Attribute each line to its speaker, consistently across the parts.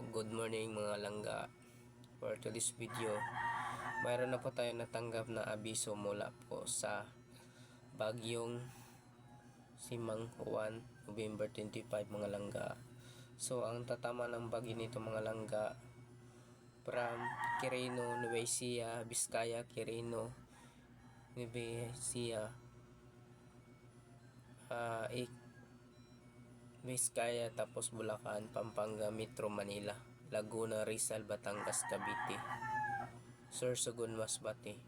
Speaker 1: Good morning mga langga. For today's video, mayroon na po tayo natanggap na abiso mula po sa bagyong Simang Juan, November 25 mga langga. So ang tatama ng bagyo nito mga langga, from Quirino, Nueva Ecija, Vizcaya, Quirino, Nueva Ecija, Vizcaya, tapos Bulacan, Pampanga, Metro Manila, Laguna, Rizal, Batangas, Cavite, Sorsogon, Masbate.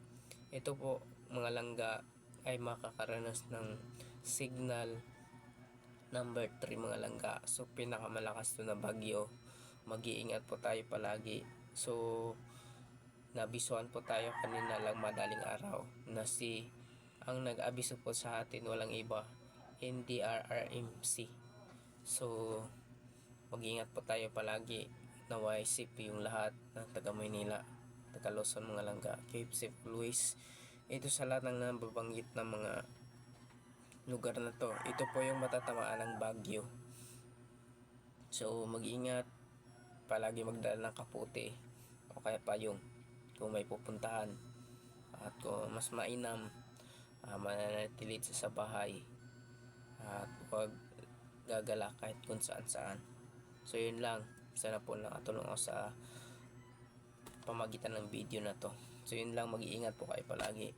Speaker 1: Ito po mga langga ay makakaranas ng signal number 3 mga langga. So pinakamalakas to na bagyo. Mag-iingat po tayo palagi. So nabisuhan po tayo kanina lang madaling araw na ang nag-abiso po sa atin walang iba, NDRRMC. So mag-ingat po tayo palagi. Naway safe yung lahat ng taga Maynila, taga Luzon mga langga. Keep safe always. Ito sa lahat ng nababanggit na mga lugar na to, ito po yung matatamaan ng bagyo. So mag-ingat palagi, magdala ng kaputi o kaya payong kung may pupuntahan, at kung mas mainam, mananatili sa bahay at huwag gagala kahit kung saan saan. So yun lang, sana po nakatulong ako sa pamagitan ng video na to. So yun lang, mag-iingat po kayo palagi.